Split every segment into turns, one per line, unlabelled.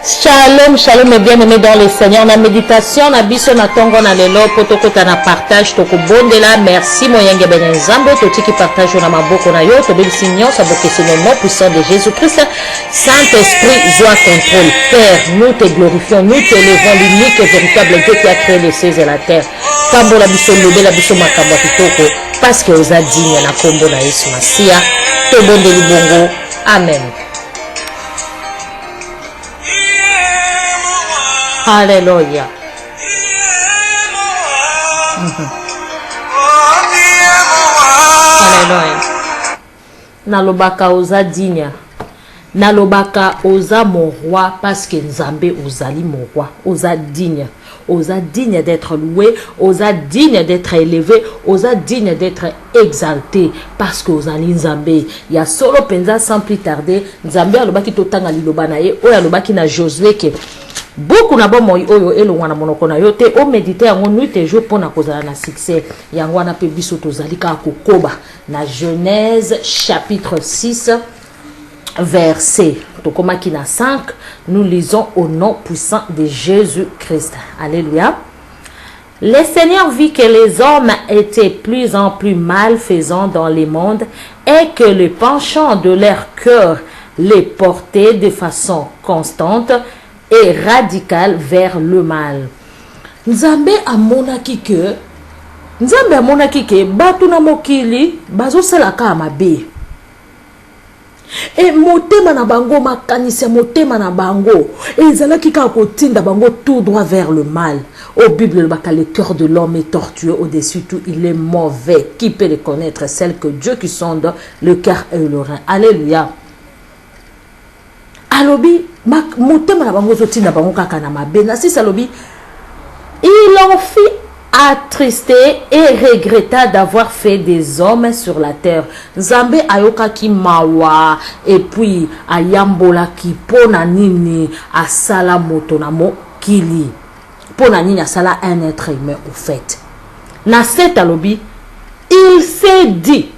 Shalom, shalom et bien-aimés dans le Seigneur. La méditation, na biso na tongo na lelo, potokota na partage, toko bondela, merci, moyenge benenzambo, toti qui partage na maboko na yo, tobe signon, sa boke c'est le nom puissant de Jésus-Christ. Saint-Esprit, joie, contrôle. Père, nous te glorifions, nous te levons, l'unique et véritable Dieu qui a créé les cieux et la terre. Kambo la biso lobe, la biso makambo kitoko, parce que osa digne na kombo na Yesu Masia, to bondeli bongo. Amen. Alléluia. Alléluia. Nalobaka oza dinya. Nalobaka oza mon roi parce que Nzambe ozali mon roi. Oza digne. Oza digne d'être loué. Oza digne d'être élevé. Oza digne d'être exalté parce que ozali Nzambe. Il y a solo penza sans plus tarder. Nzambe alobaki totanga liloba na ye. Oya alobaki na Josué ke beaucoup na bon moyi oyo elongwana monoko na yo te o méditer yango nuit et jour pona kozala na succès yango wana pe biso tozali ka kokoba na Genèse chapitre 6 verset tokomaki na 5. Nous lisons au nom puissant de Jésus-Christ. Alléluia. Le Seigneur vit que les hommes étaient plus en plus malfaisants dans le monde et que le penchant de leur cœur les portait de façon constante et radical vers le mal. Nzambe amonaki ke batu na mokili bazo salaka mabe. Et motema na bango makanisi motema na bango ezalaki ka kotinda bango tout droit vers le mal. Au Bible le cœur de l'homme est tortueux, au-dessus tout il est mauvais. Qui peut le connaître? Celle que Dieu qui sonde le cœur et le rein. Alléluia. Alobi motema na bango zotinda bango kaka na mabe na sisa lobi il en fit attristé et regretta d'avoir fait des hommes sur la terre. Nzambe ayoka ki mawa et puis ayambola ki pona nini asala moto na mokili pona nini asala un être humain au fait. Na set alobi il s'est dit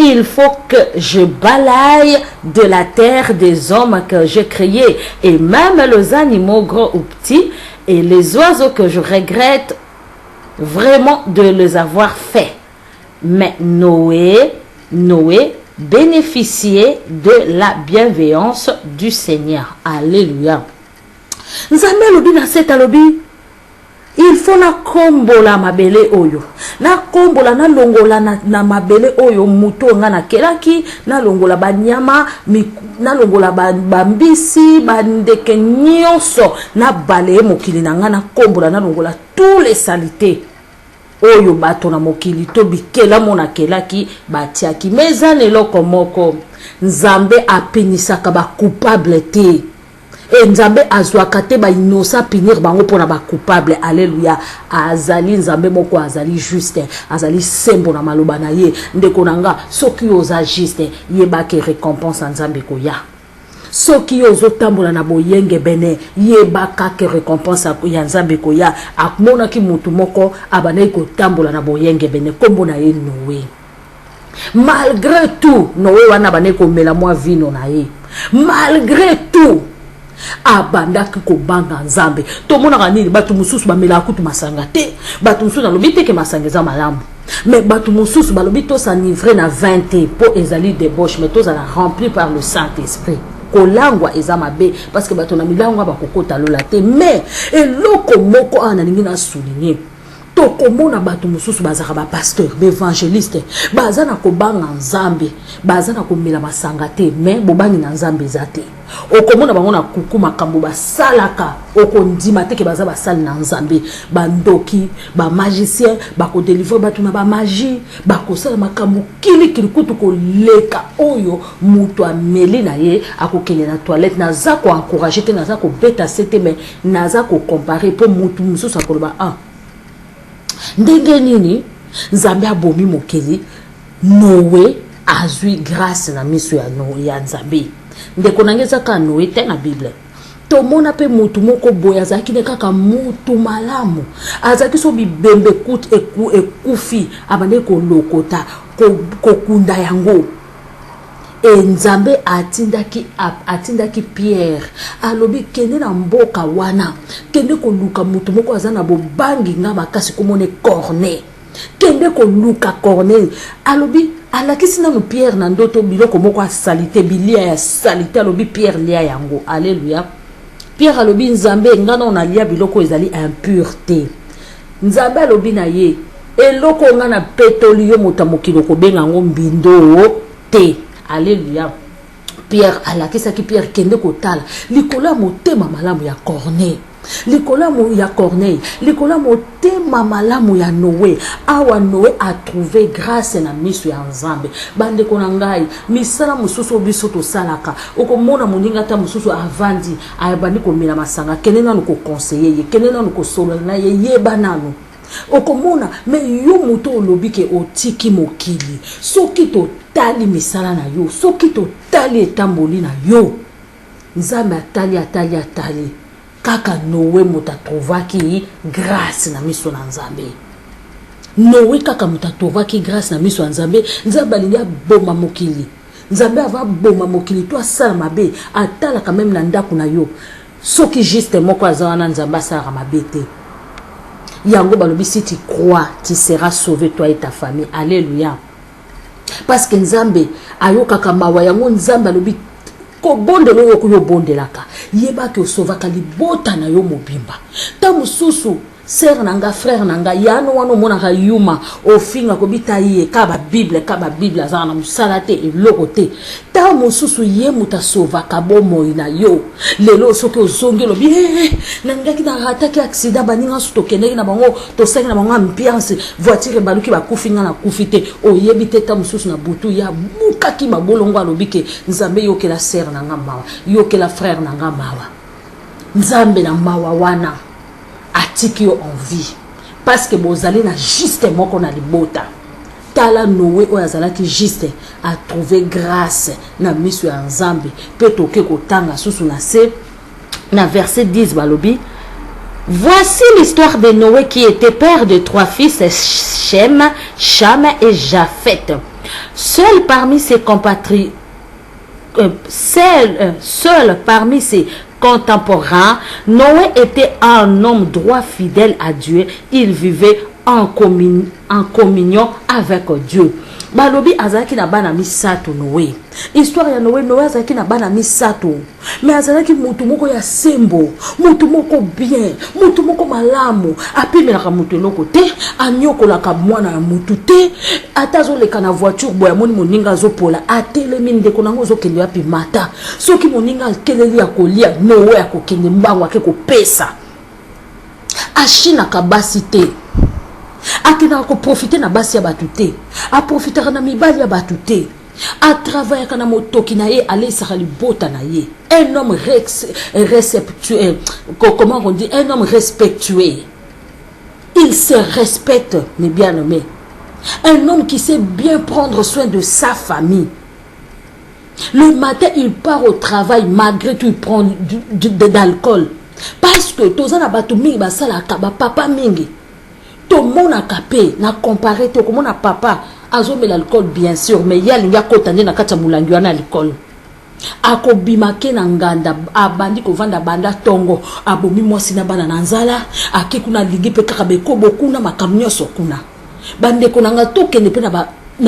il faut que je balaye de la terre des hommes que j'ai créés, et même les animaux gros ou petits, et les oiseaux que je regrette vraiment de les avoir faits. Mais Noé bénéficiait de la bienveillance du Seigneur. Alléluia. Nzambe lobi na set alobi il faut na kombola mabele oyo. Na kombola na longola na mabele oyo muto nga na kelaki, na longola banyama, na longola bambisi, bandeke nyonso, na bale mokili na nga na kombola na longola tous les saletés. Oyo bato na mokili to bikela mona kelaki batiaki. Mezane loko moko. Nzambe apenisaka ba coupable te. Et Nzambe azwaka te ba innocent punir bango pona ba coupable. Alléluia. Azali Nzambe moko azali juste, azali sembo na maloba na ye. Ndeko nanga soki oza juste yeba ke récompense Nzambe koya. Soki ozo tambola na boyenge bene yeba ka ke récompense ya Nzambe koya. Akmona ki mutu moko abanai ko tambola na boyenge bene kombo na ye Noé. Malgré tout Noé wana banai ko mela mwa vino na ye. Malgré tout abandaki kobanga Nzambe. To mona kanini batu mususu bamela kutu masanga te. Batu mususu na lobi te ke masanga eza malamu. Mais batu mususu balobi to s'enivrer na 20 po ezali débauche mais to za rempli par le Saint-Esprit. Kolangwa eza mabe parce que batu na milangwa bakokota lola te. Mais eloko moko analingi na souligner. Tokomona batu mususu bazaka ba pasteur, ba évangéliste, bazana kobanga Nzambe, bazana komela masanga te, mais bobangi na Nzambe zate. Okomona bango na kuku makambo basalaka, okondima te ke baza basali na Nzambe, bandoki, ba magicien, bako délivrer batu na ba magie, bako sala makambo kili kutu ko leka oyo mutu ameli na ye akokele na toilette naza ko encourager te naza ko beta sete mais naza ko comparer po mutu mususu akoloba ndenge nini Nzambe abomi mokeli Noé azui grâce na miso ya Nzambe. Ndeko nangeza ka Noé te na Bible. To mona pe mutu moko boya zaki ne kaka mutu malamu. Azaki so bibembe kut ekufi abane ko lokota ko kunda yango. et nzambe atindaki Pierre alobi kende na mboka wana kende ko luka mutu moko azana bobangi nga makasi komone Corneille kende ko luka Corneille alobi alakisi na Pierre na ndoto biloko moko salite bilia ya salite alobi Pierre lia yango. Alléluia. Pierre alobi nzambe ngana on alia biloko ezali impureté. Nzambe alobi na ye eloko ngana petoli yo motamokilo ko benga ngo mbindo te. Alléluia. Pierre alakisa ki Pierre kende ko tala likola motema malamu ya Corneille. Likola mo ya Corneille, likola motema malamu ya Noé. Awa Noé a trouvé grâce na miso ya Nzambe. Bande kona ngai, misala mususu biso to salaka. Okomona moninga ta mususu avandi, ayabandi ko mila masanga, kenena no ko conseiller ye, kenena no ko solo na ye yeba nanu. Okomona me yo muto olobi ke otiki mokili. Soki to tali misala na yo, soki to tali etamboli na yo. Nzambe atali. Kaka Noé muta trovaki grâce na miso na Nzambe. Noé kaka muta trovaki grâce na miso na Nzambe. Nzambe alingia boma mokili. Nzambe ava boma mokili to asala mabe atala quand même na ndako na yo. Soki juste moko azawana Nzambe asala mabe te. Yango balobi si tu crois, tu seras sauvé toi et ta famille. Alléluia. Parce que Nzambe ayoka kamawa yango Nzambe alobi ko bondelo yo kuyo bondelaka yeba ke osovaka libota na yo mobimba ta mususu sœur nanga frère nanga yano wano mona ka yuma ofinga ko bitaye ka ba bible azana musala te eloko te ta mususu ye muta sovaka bomo ina yo lelo soki ozongelo bi nanga ki na rataki accident baninga stokene na bango to sengi na bango ambiance voiture baluki ba kufinga na kufite oyebi te ta mususu na butu ya bukaki mabolongo alobike Nzambe yokela sœur nanga mawa yokela frère nanga mawa Nzambe na mawa wana atiki yo en vie parce que bozali na juste moko na libota tala Noé o azalaki juste a trouvé grâce na miso ya Nzambe pe toke kotanga susu na se na verset 10 balobi. Voici l'histoire de Noé qui était père de 3 fils, Shem, Cham et Japheth. Seul parmi ses compatriotes, seul parmi ses contemporain, Noé était un homme droit fidèle à Dieu. Il vivait en communion avec Dieu. Balobi azaki na bana misato Noé. Histoire ya Noé azaki na bana misato. Mais azaki mutu moko ya sembo, mutu moko bien, mutu moko malamu. Apimelaka mutu loko te, anyokolaka mwana ya mutu te, atazoleka na voiture boya moni moninga zopola, atelemi ndeko nango zokende api mata. Soki moninga akeleli ya kolia, Noé akokende mbango ake kopesa. Ashina kabasi te. Akina ko profiter na basi ya batute a profiter na mibali ya batute a travailler kana motoki na ye aller sakali bota na ye un homme respectueux comment on dit un homme respectueux il se respecte mes bien-aimés un homme qui sait bien prendre soin de sa famille le matin il part au travail malgré tout il prend d'alcool parce que tozana batu mingi basala kaba papa mingi tout le monde a capé, n'a comparé, tout le monde a papa, azomé l'alcool bien sûr, mais il y a l'inga kotane na kacha mulangiwa na l'alcool. Ako bimake na nganda, abandi ko vanda banda tongo, abomi mwasi na bana nanzala, ake kuna ligi pe kakabeko boku na makamnyoso kuna. Bande konanga toke ne pe na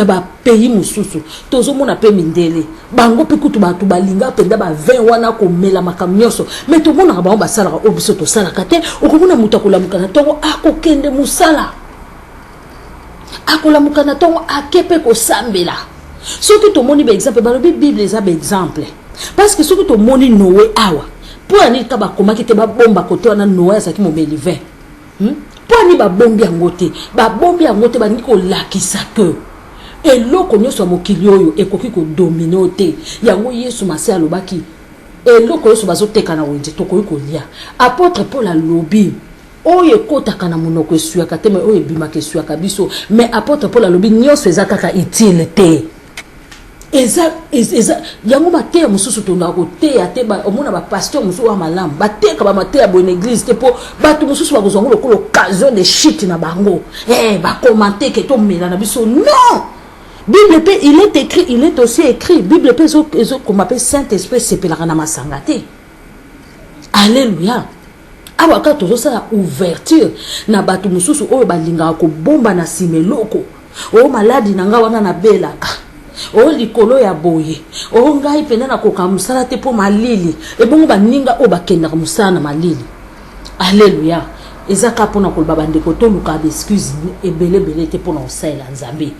ba pays mususu, tozo mona pe mindele. Bango pe kutu batu balinga penda ba 20 wana ko mela makamnyoso. Mais tout le monde ba sala obiso to sala kate, okomona mutakula mukana tongo ako kende musala. Akola mukana tongo akepe ko sambela. Soki to moni ba exemple ba Bible za ba exemple. Parce que soki to moni Noé awa, pour ani ka ba komaki te ba bomba kote wana Noé azaki momeli 20. Pour ani ba bombi angote, ba bombi angote ba niko lakisa que et loko nyoso mokili oyo ekoki ko dominer te yango Yesu mase alobaki et loko yoso bazoteka na wenje tokoyi kolia apôtre Paul alobi oyo ekotaka na monoko esuaka te mais oyo ebimaka esuaka biso mais apôtre Paul alobi nyoso ezaka kaka utile te eza yango mateya mususu tona ko teya te ba omona ba pasteur mususu wa malamu bateka ba mateya bo église te po batu mususu ba kozongo lokolo occasion de shit na bango ba commenter que to mela na biso non. Bible pe il est écrit, il est aussi écrit. Bible pe comme appelle Saint-Esprit c'est pelarana masangate. Alléluia. Awaka tozo sa ouverture na batu mususu oyo balinga ko bomba na simeloko. O maladi nanga wana na belaka. O likolo ya boye. O ngai pena na koka musala te po malili. E bongo baninga o bakenda musala na malili. Alléluia. Ezaka pona ko babandeko to luka d'excuse ebele te pona osala nzambe.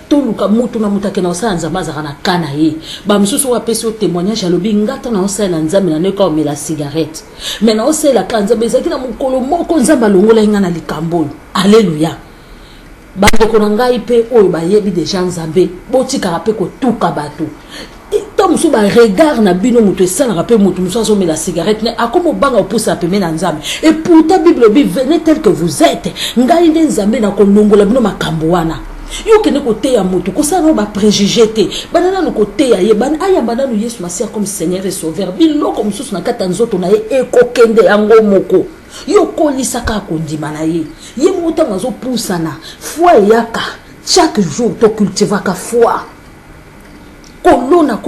To luka mutu na mutake na osala nzambe azaka na kana ye. Ba mususu wa pesi o témoignage alobi ngata na osala nzambe na neka omela cigarette. Mais na osala ka nzambe ezaki na mukolo moko nzambe longola inga na likambo. Alléluia. Bandeko na ngai pe oyo bayebi déjà nzambe botika pe ko tuka bato. Tom so ba regard na bino mutu esala pe mutu musu azomela la cigarette ne akomo banga opusa peme na nzambe. Et pourtant Bible bi venez tel que vous êtes. Ngai nde nzambe na konongola bino makambo wana. Yo kene kote ya mutu kosa no ba préjugé te. Banana no kote ya ye ban aya banana Yesu Masia comme Seigneur et Sauveur. Bilo comme musu na kata nzoto na ye ekokende yango moko. Yo kolisaka kondima na ye. Ye muta ngazo pusana. Foi yaka. Chaque jour to cultivaka foi. Kolona.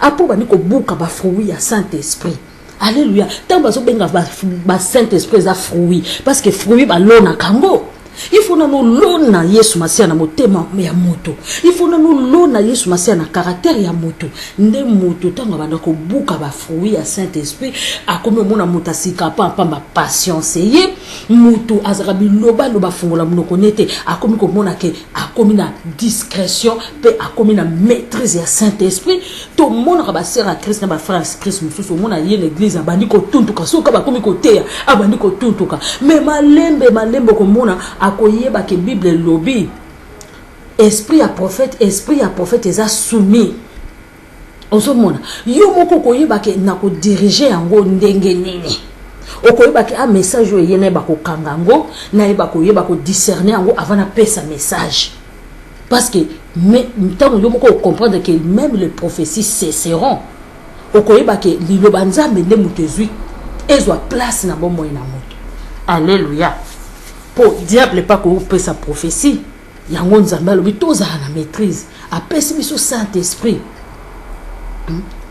Apo bani ko buka ba fruit ya Saint-Esprit. Alléluia. Tant bazo benga ba Saint-Esprit za fruit parce que fruit ba lona kango. Il faut na no lona Yesu Masia na motema ya moto. Il faut na no lona Yesu Masia na caractère ya moto. Nde moto tanga banda ko buka ba fruit ya Saint-Esprit akomi mona moto asika pa ba patience ye moto azarabi loba fungola munoko nete akomi ko mona ke akomi na discrétion pe akomi na maîtrise ya Saint-Esprit to mona ba sœur à Christ na ba frère Christ mususu mona ye l'église abandi ko tuntuka soka ba komi ko teya abandi ko tuntuka mais malembe ko mona akoyeba ke Bible lobby esprit à prophète eza soumis osomona yo moko koyeba ke na ko diriger yango ndenge nini okoyeba ke a message yo yene ba ko kangango na yeba koyeba ko discerner yango avant na pesa message parce que mais tant yo moko comprendre que même les prophéties cesseront okoyeba ke liloba nzambe nde mutezui ezwa place na bombo na moto. Alléluia. Pour diable pas qu'on peut sa prophétie. Yango nzambe alobi toza na maîtrise. Apesi biso Saint-Esprit.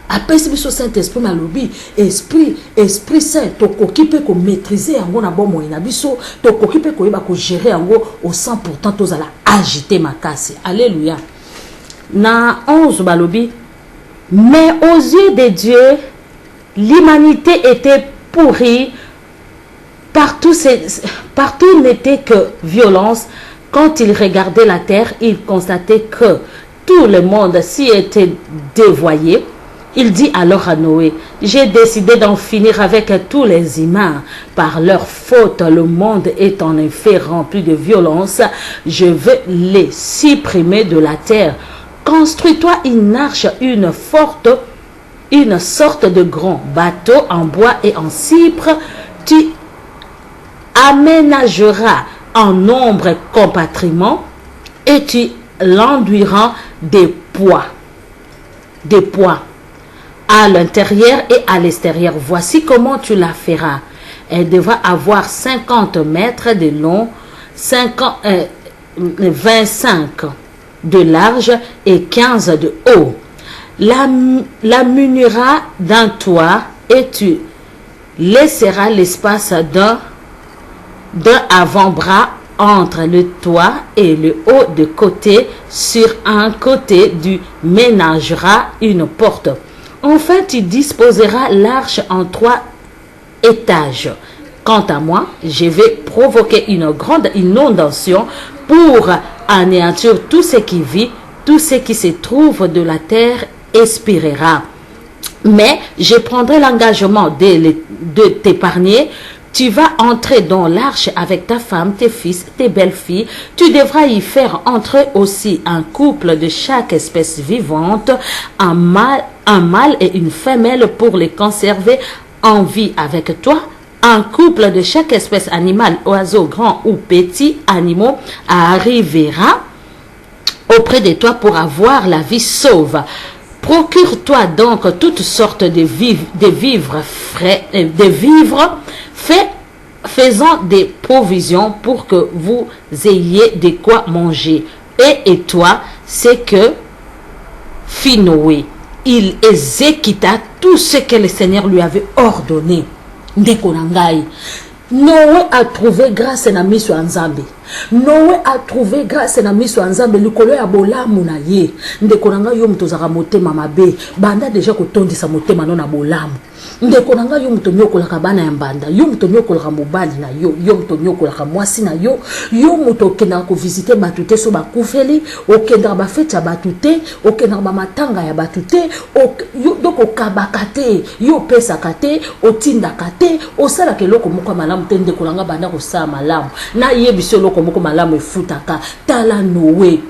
Apesi biso Saint-Esprit malobi esprit saint to kokipe ko maîtriser yango na bomo na biso to kokipe ko yeba ko gérer yango au 100% toza la agiter makasi. Alléluia. Na 11 balobi mais aux yeux de Dieu l'humanité était pourrie. Partout n'était que violence. Quand il regardait la terre, il constatait que tout le monde s'y était dévoyé. Il dit alors à Noé, j'ai décidé d'en finir avec tous les humains. Par leur faute, le monde est en effet rempli de violence. Je veux les supprimer de la terre. Construis-toi une arche, une sorte de grand bateau en bois et en cypre. Tu aménageras en nombre compatriment et tu l'enduiras des poids à l'intérieur et à l'extérieur. Voici comment tu la feras. Elle devra avoir 50 mètres de long, 25 de large et 15 de haut. La munira d'un toit et tu laisseras l'espace d'un avant-bras entre le toit et le haut de côté. Sur un côté, tu ménageras une porte. Enfin, tu disposeras l'arche en 3 étages. Quant à moi, je vais provoquer une grande inondation pour anéantir tout ce qui vit, tout ce qui se trouve de la terre expirera. Mais je prendrai l'engagement de t'épargner. Tu vas entrer dans l'arche avec ta femme, tes fils, tes belles-filles. Tu devras y faire entrer aussi un couple de chaque espèce vivante, un mâle et une femelle pour les conserver en vie avec toi. Un couple de chaque espèce animale, oiseau, grand ou petit, animaux, arrivera auprès de toi pour avoir la vie sauve. Procure-toi donc toutes sortes de vivres frais, faisant des provisions pour que vous ayez de quoi manger. et toi, c'est que Noé, il exécuta tout ce que le Seigneur lui avait ordonné. Noé a trouvé grâce na miso ya Nzambe. Noé a trouvé grâce na miso ya Nzambe likolo ya bolamu na ye. Ndeko nanga yo mutozaka motema mabe, banda deja kotondisa motema no na bolamu. Ndeko nanga yo muto nyokolaka bana ya mbanda, yo muto nyokolaka mobali na yo, yo muto nyokolaka mwasi na yo, yo muto okendaka ko visiter batute so bakufeli, okendaka ba fete ya batute, okendaka ba matanga ya batute, yo doko kabaka te, yo pesaka te, otindaka te, osalaka eloko moko malamu te. Ndeko nanga banda ko sala malamu. Na yebiso eloko moko malamu efutaka. Tala Noé.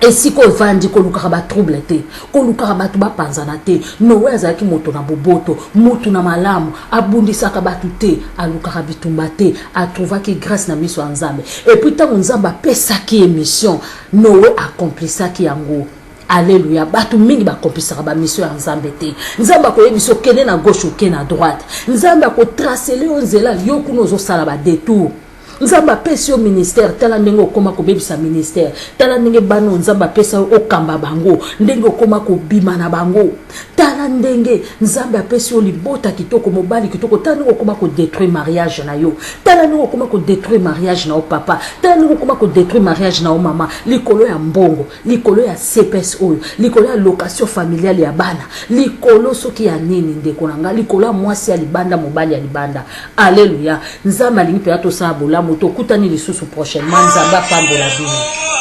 Et si ko vandi ko lukaka ba trouble te, ko lukaka batu ba panzana te, Noé azalaki moto na boboto, moto na malamu, abundisaka batu te, alukaka bitumba te, atrouvaki grâce na miso ya Nzambe. Et puis tant Nzambe apesaki émission, Noé accomplisaki yango. Alléluia. Batu mingi ba kompisaka ba mission ya Nzambe te. Nzambe ko yebiso kene na gauche ou kene na droite. Nzambe ko tracer le onzela yo kuno zo sala ba détour. Nzamba pesi yo ministère, tala ndenge okoma ko bebisa ministère, tala ndenge bano nzamba pesa okamba bango, ndenge okoma ko bima na bango, tala ndenge nzamba pesi yo libota kitoko mobali kitoko, tala ndenge okoma ko détruire mariage na yo, tala ndenge okoma ko détruire mariage na o papa, tala ndenge okoma ko détruire mariage na o mama, likolo ya mbongo, likolo ya CPS oyo, likolo ya location familiale ya bana, likolo soki ya nini ndeko nanga, likolo ya mwasi ya libanda mobali ya libanda. Alléluia. Nzamba lingi pe ato sa bola moto kutani lisusu prochainement. Nzamba pambola bino.